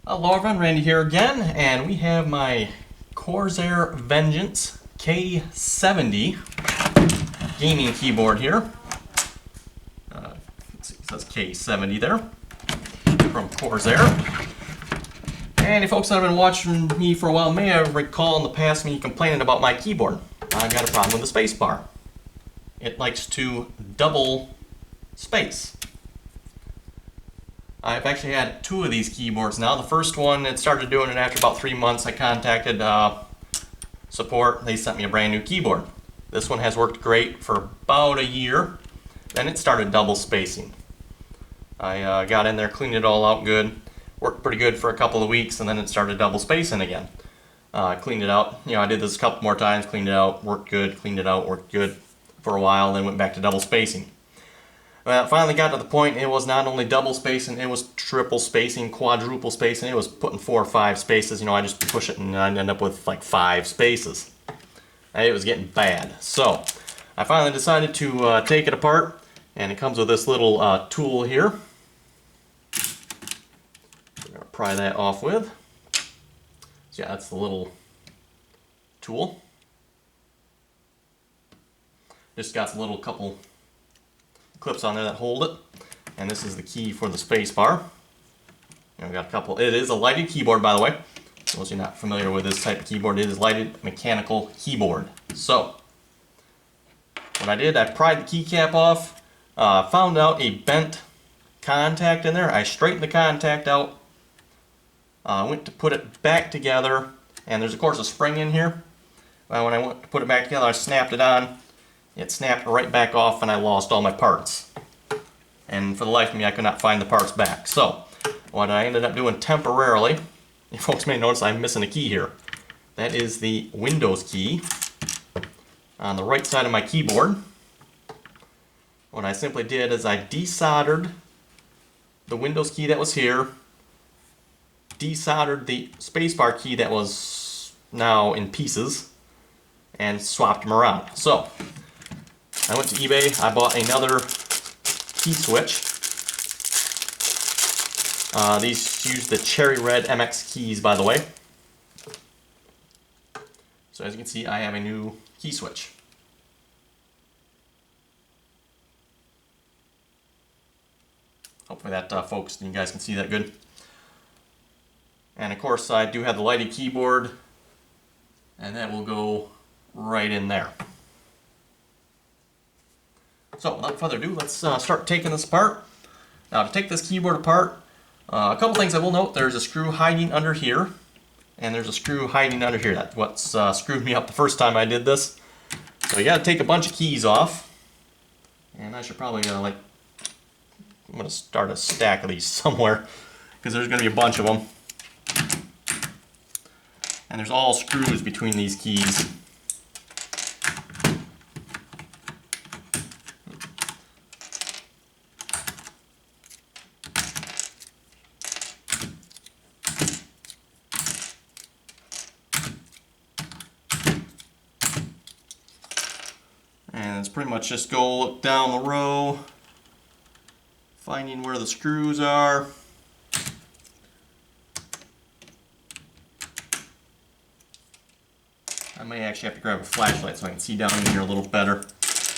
Hello everyone, Randy here again, and we have my Corsair Vengeance K70 gaming keyboard here. Let's see, it says K70 there, from Corsair. And you folks that have been watching me for a while may have recall in the past me complaining about my keyboard. I've got a problem with the space bar. It likes to double space. I've actually had two of these keyboards now. The first one, it started doing it after about 3 months. I contacted support. They sent me a brand new keyboard. This one has worked great for about a year. Then it started double spacing. I got in there, cleaned it all out good. Worked pretty good for a couple of weeks, and then it started double spacing again. Cleaned it out. I did this a couple more times, cleaned it out, worked good, cleaned it out, worked good for a while, then went back to double spacing. Well, it finally got to the point it was not only double spacing, it was triple spacing, quadruple spacing. It was putting 4 or 5 spaces. I just push it and I'd end up with like 5 spaces. And it was getting bad. So I finally decided to take it apart, and it comes with this little tool here. We're going to pry that off with. So yeah, that's the little tool. Just got a little couple clips on there that hold it, and this is the key for the space bar. I've got a couple. It is a lighted keyboard, by the way. For those of you not familiar with this type of keyboard, it is lighted mechanical keyboard. So what I did, I pried the keycap off, found out a bent contact in there. I straightened the contact out, went to put it back together, and there's of course a spring in here. When I went to put it back together, I snapped it on. It snapped right back off, and I lost all my parts. And for the life of me, I could not find the parts back. So what I ended up doing temporarily, you folks may notice I'm missing a key here. That is the Windows key on the right side of my keyboard. What I simply did is I desoldered the Windows key that was here, desoldered the spacebar key that was now in pieces, and swapped them around. So I went to eBay, I bought another key switch. These use the cherry red MX keys, by the way. So as you can see, I have a new key switch. Hopefully that folks, you guys can see that good. And of course I do have the lighted keyboard, and that will go right in there. So without further ado, let's start taking this apart. Now to take this keyboard apart, a couple things I will note. There's a screw hiding under here, and there's a screw hiding under here. That's what's screwed me up the first time I did this. So you got to take a bunch of keys off, and I should probably I'm going to start a stack of these somewhere, because there's going to be a bunch of them. And there's all screws between these keys. And it's pretty much just go look down the row, finding where the screws are. I may actually have to grab a flashlight so I can see down in here a little better.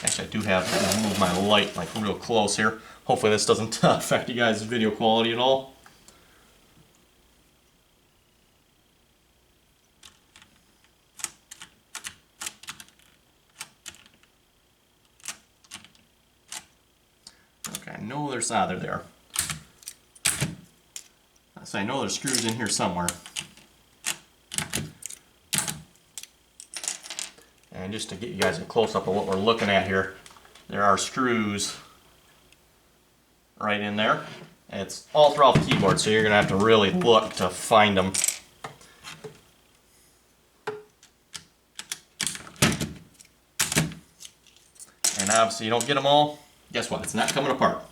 Actually, I do have to move my light like real close here. Hopefully this doesn't affect you guys' video quality at all. Okay, I know there's they're there. So I know there's screws in here somewhere. And just to get you guys a close-up of what we're looking at here, there are screws right in there. And it's all throughout the keyboard, so you're going to have to really look to find them. And obviously you don't get them all. Guess what? It's not coming apart.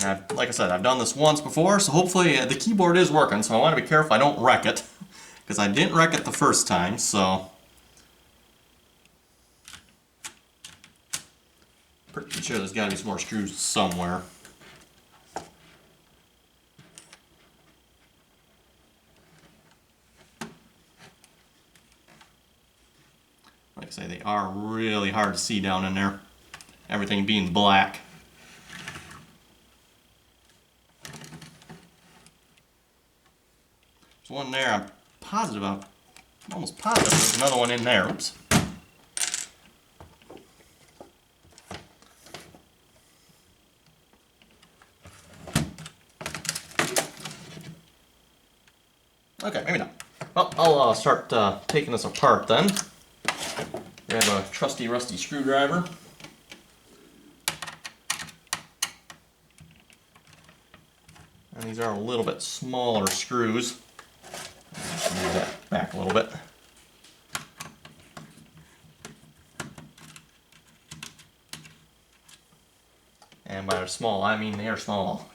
And like I said, I've done this once before, so hopefully the keyboard is working, so I want to be careful I don't wreck it, because I didn't wreck it the first time, so... Pretty sure there's got to be some more screws somewhere. Like I say, they are really hard to see down in there. Everything being black. There's one there I'm almost positive there's another one in there. Oops. Okay, maybe not. Well, I'll start taking this apart then. Grab a trusty rusty screwdriver. And these are a little bit smaller screws. Move that back a little bit. And by small, I mean they are small.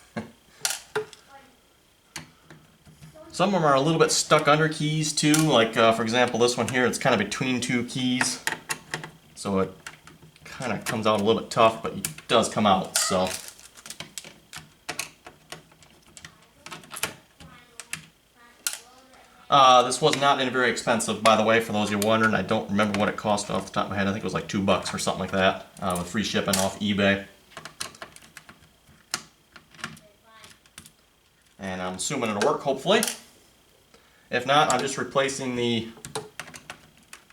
Some of them are a little bit stuck under keys too, like for example this one here, it's kind of between two keys. So it kind of comes out a little bit tough, but it does come out, so. This was not very expensive, by the way, for those of you wondering. I don't remember what it cost off the top of my head. I think it was like $2 or something like that, with free shipping off eBay. And I'm assuming it'll work, hopefully. If not, I'm just replacing the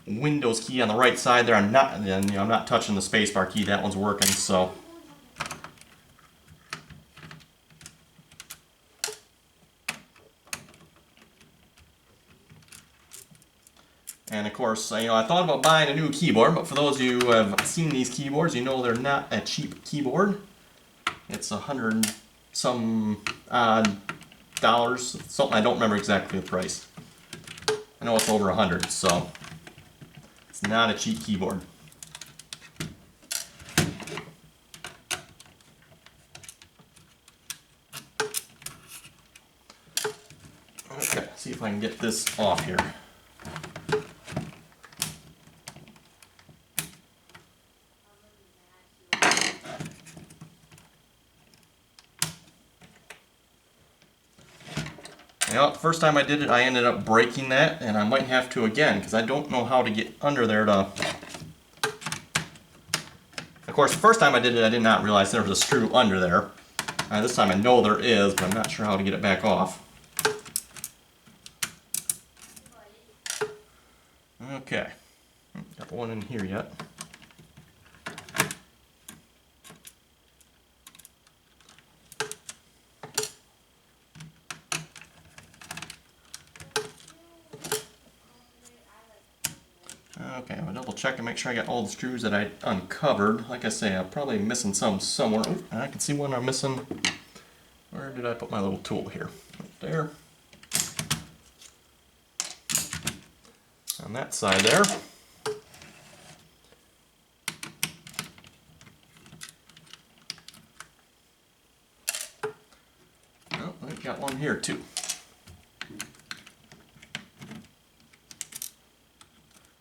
Windows key on the right side there. I'm not touching the spacebar key. That one's working, so. And of course, I thought about buying a new keyboard, but for those of you who have seen these keyboards, you know they're not a cheap keyboard. It's $100 some odd dollars, something I don't remember exactly the price. I know it's over 100, so it's not a cheap keyboard. Okay, see if I can get this off here. First time I did it, I ended up breaking that, and I might have to again, because I don't know how to get under there to... Of course, the first time I did it, I did not realize there was a screw under there. This time I know there is, but I'm not sure how to get it back off. Okay. Got one in here yet. Okay, I'll double check and make sure I got all the screws that I uncovered. Like I say, I'm probably missing some somewhere. Oh, I can see one I'm missing. Where did I put my little tool here? Right there. On that side there. Oh, I've got one here too.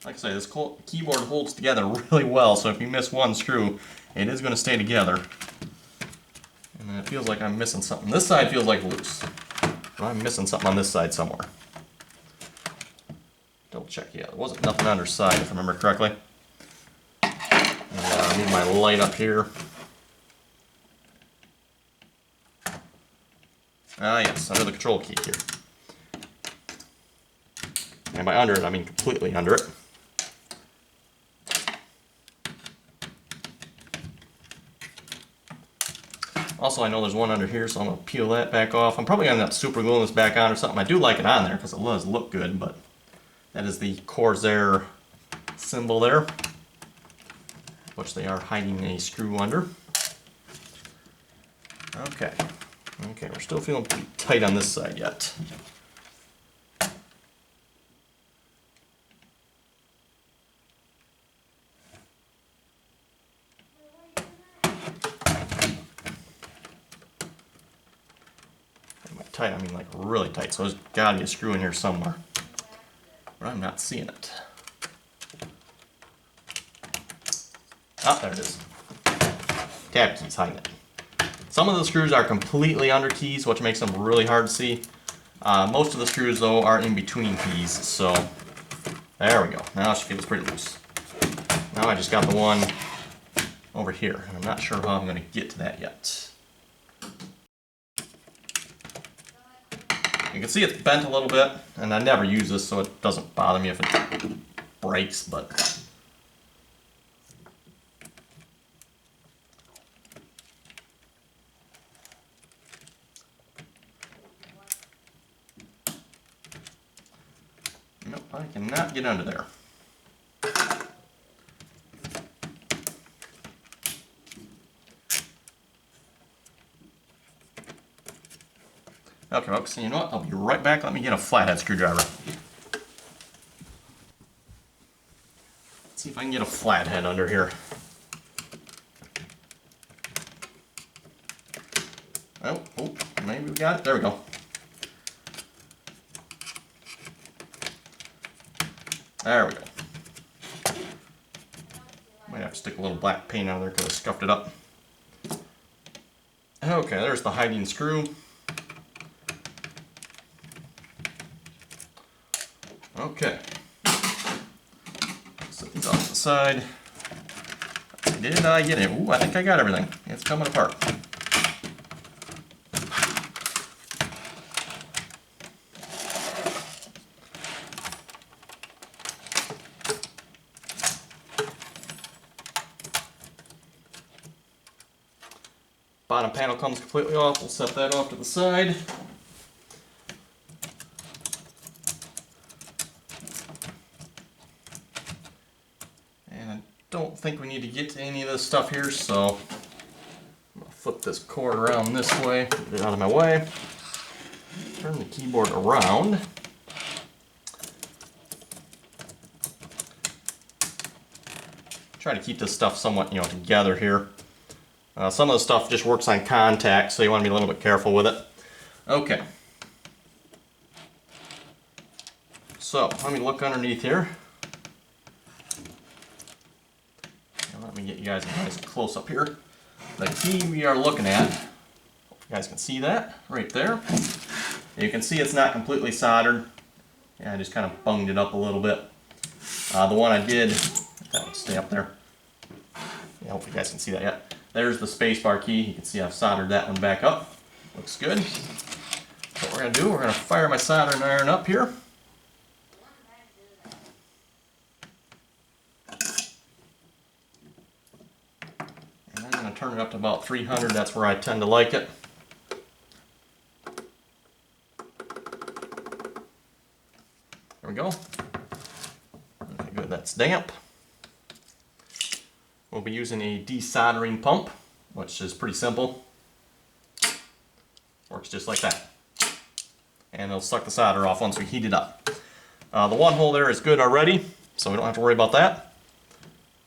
Like I say, this keyboard holds together really well, so if you miss one screw, it is going to stay together. And then it feels like I'm missing something. This side feels like loose. I'm missing something on this side somewhere. Double check, yeah, there wasn't nothing underside if I remember correctly. And I need my light up here. Ah yes, under the control key here. And by under it, I mean completely under it. Also, I know there's one under here, so I'm going to peel that back off. I'm probably going to end up super gluing this back on or something. I do like it on there because it does look good, but that is the Corsair symbol there, which they are hiding a screw under. Okay. Okay, we're still feeling pretty tight on this side yet. tight, I mean like really tight. So there's gotta be a screw in here somewhere. But I'm not seeing it. Ah, there it is. Tab key's hiding it. Some of the screws are completely under keys, which makes them really hard to see. Most of the screws, though, are in between keys, so there we go. Now she feels pretty loose. Now I just got the one over here, and I'm not sure how I'm going to get to that yet. You can see it's bent a little bit, and I never use this, so it doesn't bother me if it breaks, but... Nope, I cannot get under there. Okay, folks, so you know what? I'll be right back. Let me get a flathead screwdriver. Let's see if I can get a flathead under here. Oh, maybe we got it. There we go. There we go. Might have to stick a little black paint on there because I scuffed it up. Okay, there's the hiding screw. Okay. Set these off to the side. Did I get it? Ooh, I think I got everything. It's coming apart. Bottom panel comes completely off. We'll set that off to the side. And I don't think we need to get to any of this stuff here, so I'm going to flip this cord around this way, get it out of my way. Turn the keyboard around. Try to keep this stuff somewhat, together here. Some of the stuff just works on contact, so you want to be a little bit careful with it. Okay. So, let me look underneath here. And let me get you guys a nice close up here. The key we are looking at, hope you guys can see that right there. You can see it's not completely soldered. Yeah, I just kind of bunged it up a little bit. The one I did, that would stay up there. Yeah, hope you guys can see that yet. There's the spacebar key. You can see I've soldered that one back up. Looks good. What we're going to do, we're going to fire my soldering iron up here. And I'm going to turn it up to about 300. That's where I tend to like it. There we go. Okay, good. That's damp. We'll be using a desoldering pump, which is pretty simple. Works just like that. And it'll suck the solder off once we heat it up. The one hole there is good already, so we don't have to worry about that.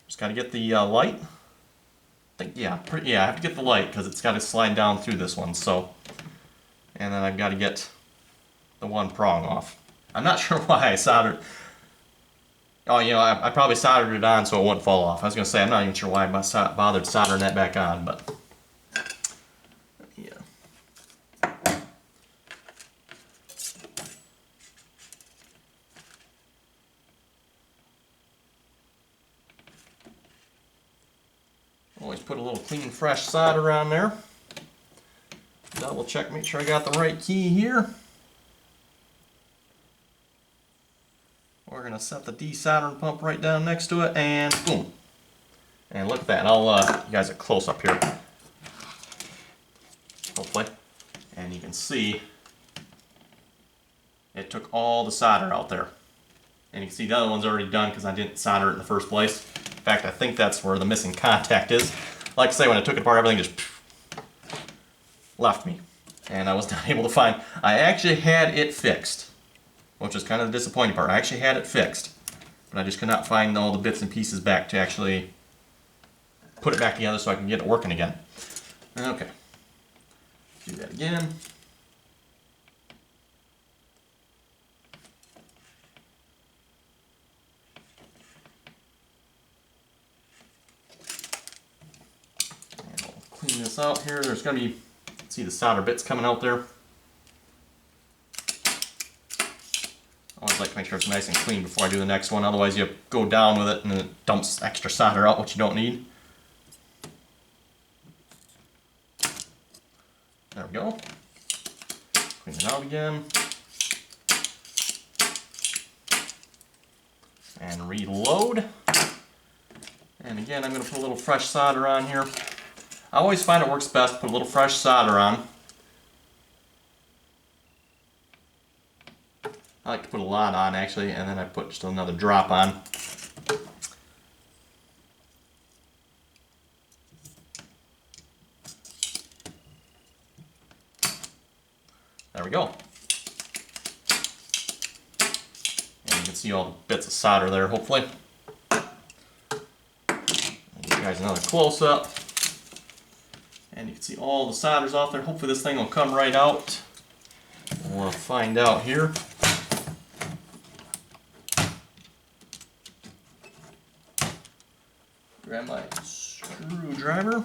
Just got to get the light. I have to get the light because it's got to slide down through this one. So, and then I've got to get the one prong off. I'm not sure why I soldered. Oh, I probably soldered it on so it wouldn't fall off. I was going to say, I'm not even sure why I bothered soldering that back on, but... yeah. Always put a little clean, fresh solder on there. Double check, make sure I got the right key here. We're going to set the desoldering pump right down next to it, and boom. And look at that. I'll you guys a close up here. Hopefully. And you can see it took all the solder out there. And you can see the other one's already done because I didn't solder it in the first place. In fact, I think that's where the missing contact is. Like I say, when I took it apart, everything just left me. And I was not able to find. I actually had it fixed, which is kind of the disappointing part. I actually had it fixed, but I just could not find all the bits and pieces back to actually put it back together so I can get it working again. Okay. Do that again. clean this out here. There's going to be, see the solder bits coming out there. I always like to make sure it's nice and clean before I do the next one. Otherwise you go down with it and it dumps extra solder out, which you don't need. There we go. Clean it out again. And reload. And again, I'm going to put a little fresh solder on here. I always find it works best to put a little fresh solder on. I like to put a lot on actually, and then I put just another drop on. There we go. And you can see all the bits of solder there, hopefully. I'll give you guys another close-up. And you can see all the solder's off there. Hopefully this thing will come right out. We'll find out here. Grab my screwdriver.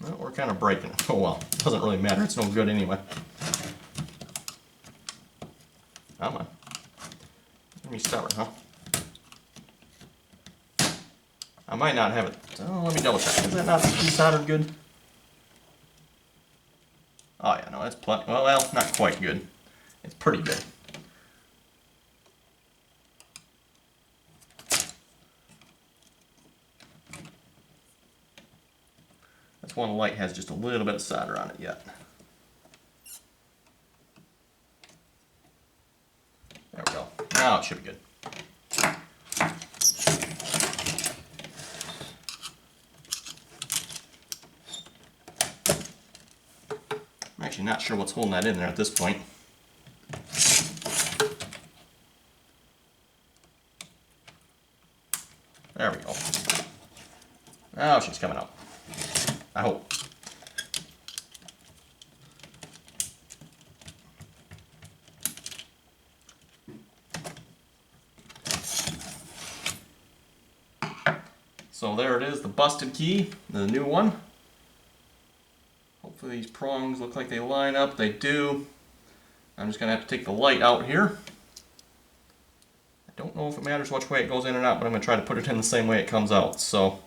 Well, we're kind of breaking it. Oh well, doesn't really matter. It's no good anyway. Come on. Let me start, huh? I might not have it. Oh, let me double check. Is that not soldered good? Oh yeah, no, that's plenty. Well, not quite good. It's pretty good. That's one light has just a little bit of solder on it yet. There we go. Now it should be good. I'm actually not sure what's holding that in there at this point. There we go. Now she's coming out. I hope. So there it is, the busted key, the new one. Hopefully these prongs look like they line up. They do. I'm just going to have to take the light out here. I don't know if it matters which way it goes in or not, but I'm going to try to put it in the same way it comes out. So,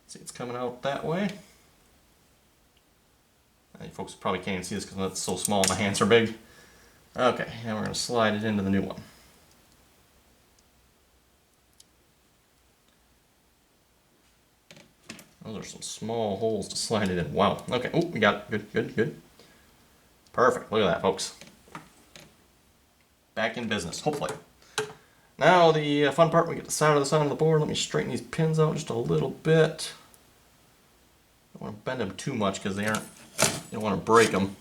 see, it's coming out that way. You folks probably can't even see this because it's so small, my hands are big. Okay, now we're going to slide it into the new one. Those are some small holes to slide it in. Wow. Okay. Oh, we got it. Good, good, good. Perfect. Look at that, folks. Back in business, hopefully. Now the fun part, we get the side of the board. Let me straighten these pins out just a little bit. Don't want to bend them too much because they aren't, you don't want to break them.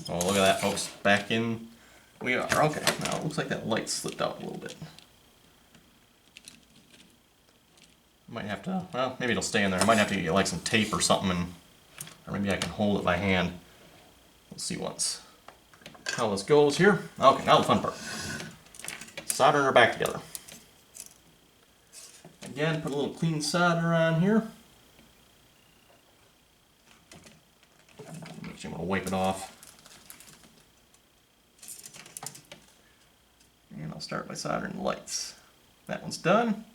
Oh, look at that, folks. Back in we are. Okay, now it looks like that light slipped out a little bit. I might have to, well, maybe it'll stay in there. I might have to get like some tape or something, or maybe I can hold it by hand. We'll see once how this goes here. Okay, now the fun part. Soldering her back together. Again, put a little clean solder on here. Make sure I'm going to wipe it off. And I'll start by soldering the lights. That one's done.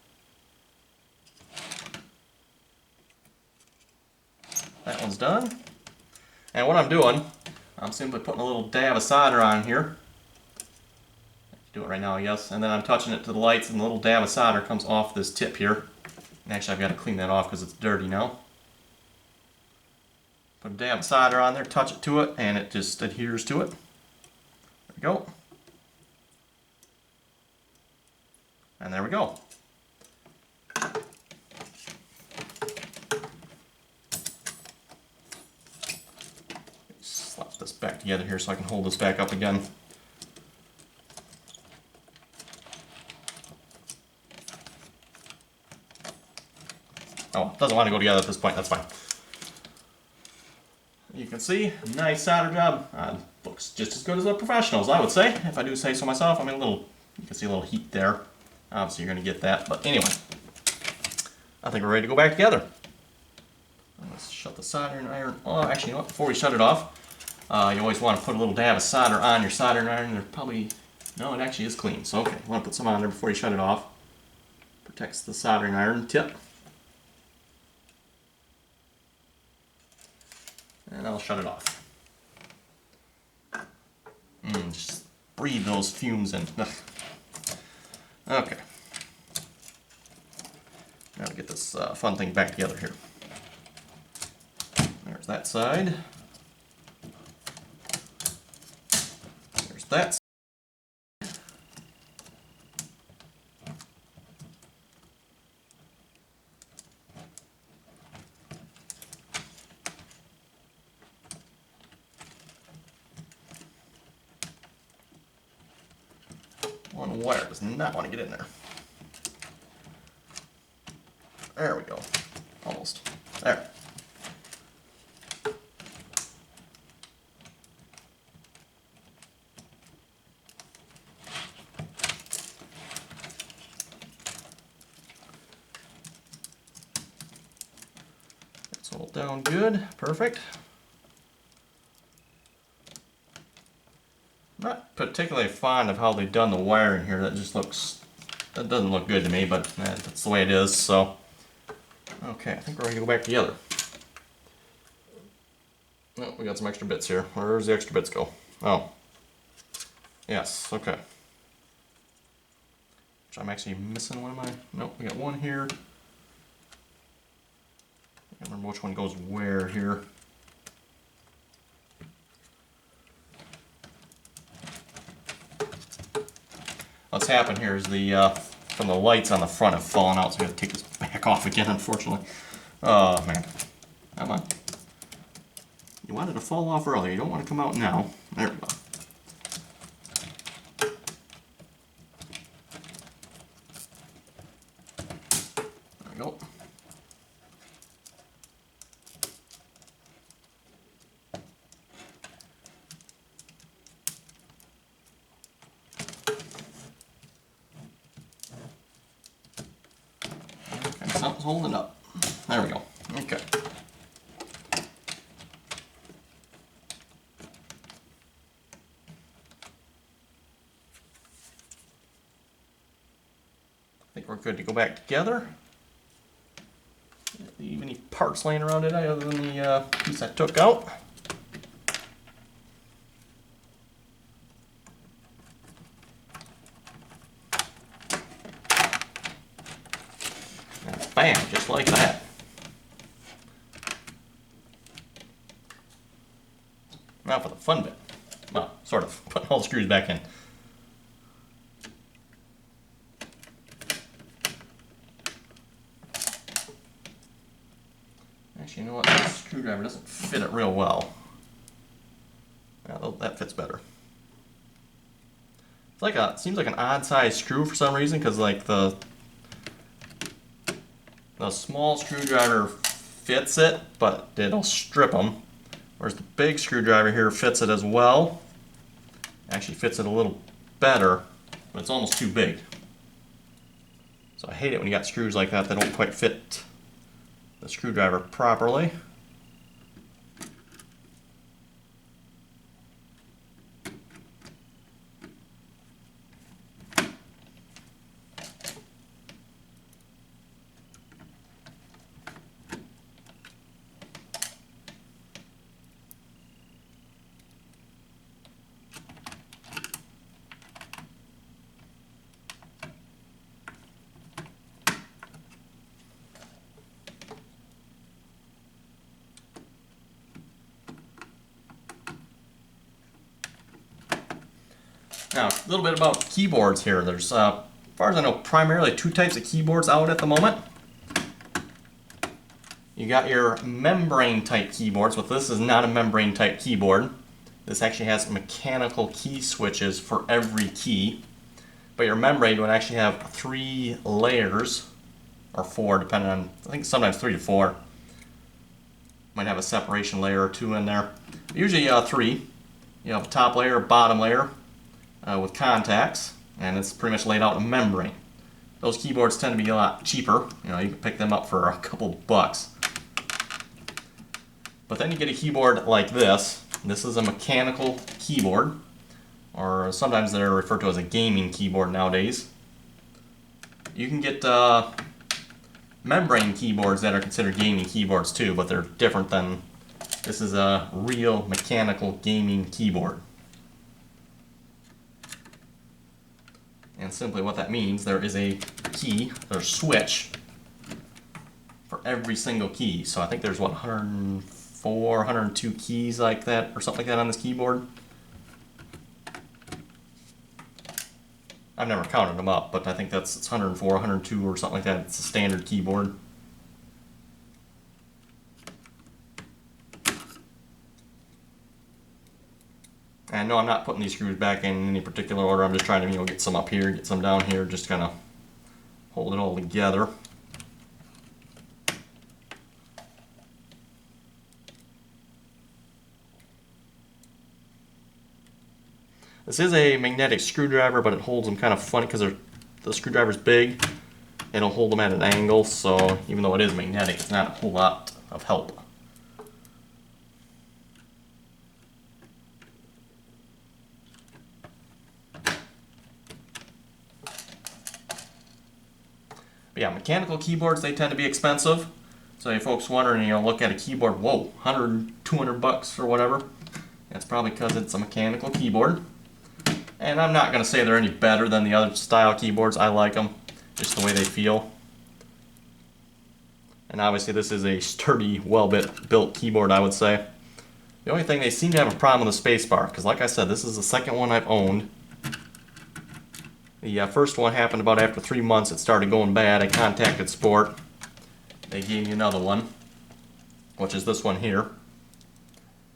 That one's done. And what I'm doing, I'm simply putting a little dab of solder on here. I can do it right now, yes. And then I'm touching it to the lights, and the little dab of solder comes off this tip here. And actually, I've got to clean that off because it's dirty now. Put a dab of solder on there, touch it to it, and it just adheres to it. There we go. And there we go. Slap this back together here so I can hold this back up again. Oh, it doesn't want to go together at this point, that's fine. You can see, nice solder job. Looks just as good as the professionals, I would say, if I do say so myself. I mean, you can see a little heat there. Obviously, you're going to get that. But anyway, I think we're ready to go back together. Let's shut the soldering iron off. Actually, you know what? Before we shut it off, you always want to put a little dab of solder on your soldering iron. They're probably, no, it actually is clean. So, okay, you want to put some on there before you shut it off. Protects the soldering iron tip. And I'll shut it off. Just breathe those fumes in. Okay. Now to get this fun thing back together here. There's that side. There's that side. One wire does not want to get in there. There we go. Almost. There. It's all down good. Perfect. Not particularly fond of how they've done the wiring here. That doesn't look good to me, but that's the way it is. So, okay, I think we're ready to go back together. Oh, we got some extra bits here. Where's the extra bits go? Oh, yes, okay. Which I'm actually missing one of my. Nope, we got one here. I can't remember which one goes where here. What's happened here is some of the lights on the front have fallen out, so we have to take this back off again, unfortunately. Oh, man. Come on. You wanted to fall off earlier. You don't want to come out now. There we go. There we go. Something's holding up. There we go. Okay. I think we're good to go back together. Leave any parts laying around it other than the piece I took out. Bam, just like that. Now for the fun bit. Well, sort of. Putting all the screws back in. Actually, you know what? This screwdriver doesn't fit it real well. Well, that fits better. It's like it seems like an odd size screw for some reason, because like the small screwdriver fits it, but it'll strip them. Whereas the big screwdriver here fits it as well. Actually fits it a little better, but it's almost too big. So I hate it when you got screws like that don't quite fit the screwdriver properly. Now, a little bit about keyboards here. There's, as far as I know, primarily two types of keyboards out at the moment. You got your membrane type keyboards, but this is not a membrane type keyboard. This actually has mechanical key switches for every key. But your membrane would actually have 3 layers, or 4, depending on, I think sometimes 3 to 4. Might have a separation layer or two in there. Usually 3. You have a top layer, bottom layer with contacts, and it's pretty much laid out in a membrane. Those keyboards tend to be a lot cheaper. You know, you can pick them up for a couple bucks. But then you get a keyboard like this. This is a mechanical keyboard, or sometimes they're referred to as a gaming keyboard nowadays. You can get membrane keyboards that are considered gaming keyboards too, but they're different than, this is a real mechanical gaming keyboard. And simply what that means, there is a key, or switch, for every single key. So I think there's what, 104, 102 keys like that, or something like that on this keyboard. I've never counted them up, but I think it's 104, 102 or something like that. It's a standard keyboard. And no, I'm not putting these screws back in any particular order. I'm just trying to, get some up here, get some down here, just kind of hold it all together. This is a magnetic screwdriver, but it holds them kind of funny because the screwdriver's big. It'll hold them at an angle, so even though it is magnetic, it's not a whole lot of help. But yeah, mechanical keyboards, they tend to be expensive. So if folks wondering, look at a keyboard, whoa, 100, 200 bucks or whatever. That's probably because it's a mechanical keyboard. And I'm not going to say they're any better than the other style keyboards. I like them, just the way they feel. And obviously this is a sturdy, well-built keyboard, I would say. The only thing, they seem to have a problem with the spacebar, because like I said, this is the second one I've owned. The first one happened about after 3 months. It started going bad. I contacted Sport. They gave me another one, which is this one here.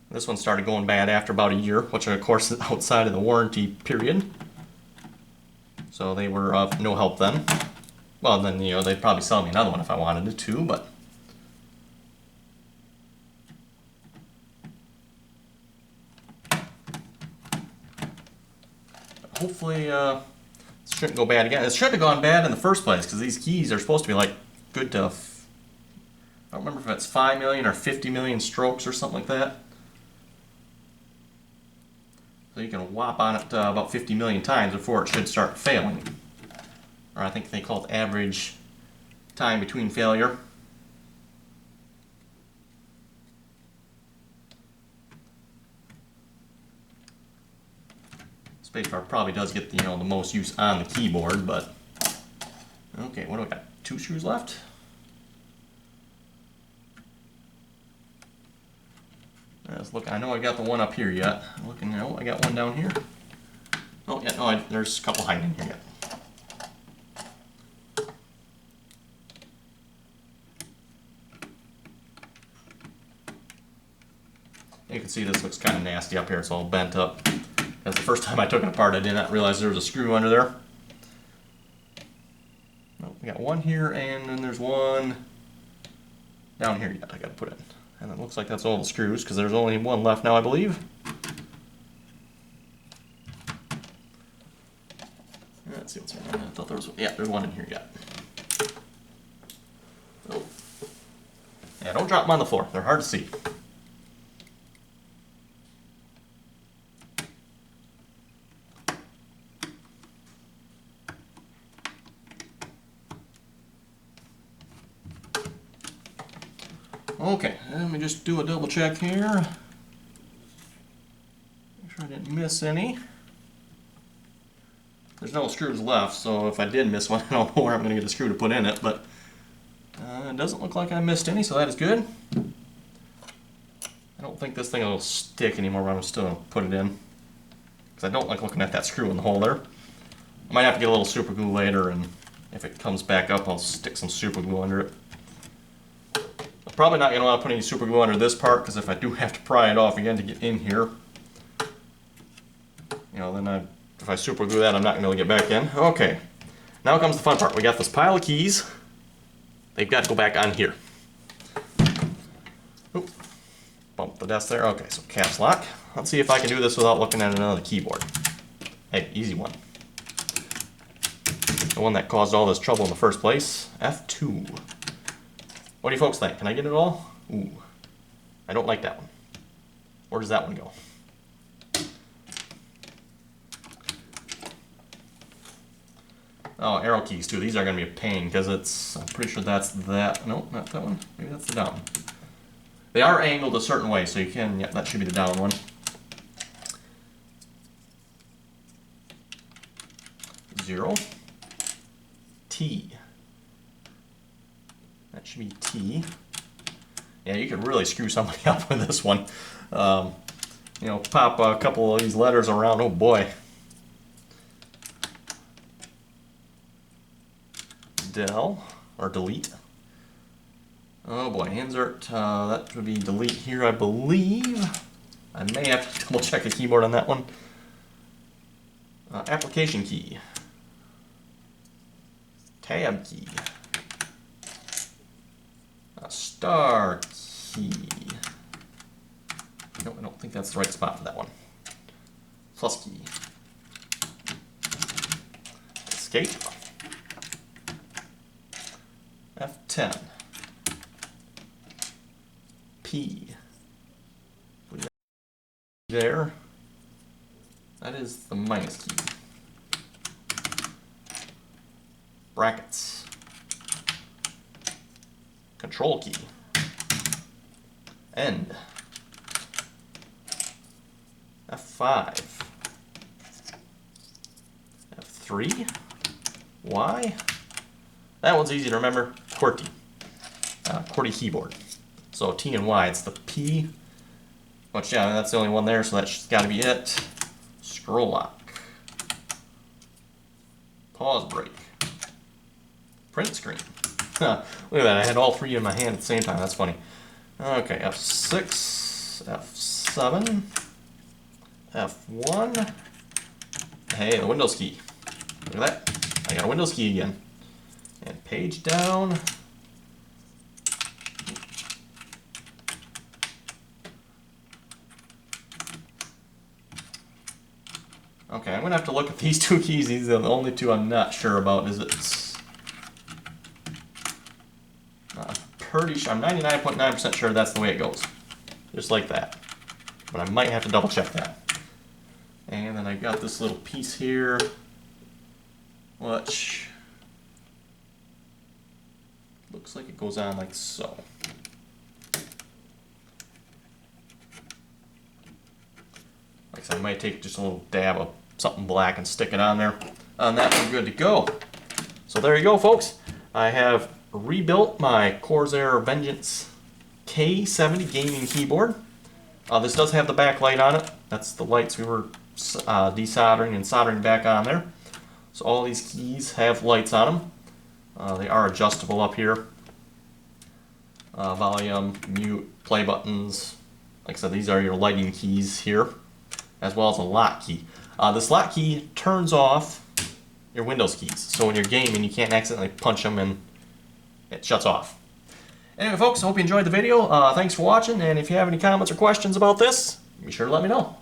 This one started going bad after about a year, which of course is outside of the warranty period. So they were of no help then. Well, then, they'd probably sell me another one if I wanted it to, but... hopefully, this shouldn't go bad again. It shouldn't have gone bad in the first place, because these keys are supposed to be like good to... I don't remember if it's 5 million or 50 million strokes or something like that. So you can whop on it about 50 million times before it should start failing. Or I think they call it average time between failure. Spacebar probably does get the, the most use on the keyboard, but... Okay, what do I got? 2 screws left? Let's look. I know I got the one up here yet. I'm looking. I got one down here. Oh yeah, no, there's a couple hiding in here yet. You can see this looks kind of nasty up here. It's all bent up. Because the first time I took it apart, I did not realize there was a screw under there. Oh, we got one here, and then there's one down here yet. I got to put in. And it looks like that's all the screws, because there's only one left now, I believe. Let's see what's in there. I thought there was one. Yeah, there's one in here yet. Oh. Yeah, don't drop them on the floor. They're hard to see. Okay, let me just do a double check here. Make sure I didn't miss any. There's no screws left, so if I did miss one, I don't know where I'm going to get a screw to put in it, but it doesn't look like I missed any, so that is good. I don't think this thing will stick anymore, but I'm still going to put it in, because I don't like looking at that screw in the hole there. I might have to get a little super glue later, and if it comes back up, I'll stick some super glue under it. Probably not going to want to put any super glue under this part, because if I do have to pry it off again to get in here, then if I super glue that, I'm not going to be able to get back in. Okay, now comes the fun part. We got this pile of keys. They've got to go back on here. Oop. Bump the desk there. Okay, so caps lock. Let's see if I can do this without looking at another keyboard. Hey, easy one. The one that caused all this trouble in the first place. F2. What do you folks think? Can I get it all? Ooh. I don't like that one. Where does that one go? Oh, arrow keys too. These are going to be a pain because it's, I'm pretty sure that's that. No, not that one. Maybe that's the down. They are angled a certain way, so you can, yeah, that should be the down one. 0. T. That should be T. Yeah, you could really screw somebody up with this one. You know, pop a couple of these letters around. Oh boy. Del, or delete. Oh boy, insert, that would be delete here, I believe. I may have to double check a keyboard on that one. Application key. Tab key. Star key. No, I don't think that's the right spot for that one. Plus key. Escape. F10. P. There. That is the minus key. Brackets. Control key. End. F5. F3. Y. That one's easy to remember. QWERTY. QWERTY keyboard. So T and Y, it's the P. Which, yeah, that's the only one there, so that's got to be it. Scroll lock. Pause break. Print screen. Look at that, I had all three in my hand at the same time. That's funny. Okay, F6, F7, F1. Hey, the Windows key. Look at that. I got a Windows key again. And page down. Okay, I'm going to have to look at these two keys. These are the only two I'm not sure about. Is it? Pretty sure, I'm 99.9% sure that's the way it goes. Just like that. But I might have to double check that. And then I got this little piece here, which looks like it goes on like so. Like I said, I might take just a little dab of something black and stick it on there. On that, we're good to go. So there you go, folks. I have rebuilt my Corsair Vengeance K70 gaming keyboard. This does have the back light on it. That's the lights we were desoldering and soldering back on there. So all these keys have lights on them. They are adjustable up here. Volume, mute, play buttons. Like I said, these are your lighting keys here, as well as a lock key. This lock key turns off your Windows keys. So when you're gaming, you can't accidentally punch them and it shuts off. Anyway, folks, I hope you enjoyed the video. Thanks for watching, and if you have any comments or questions about this, be sure to let me know.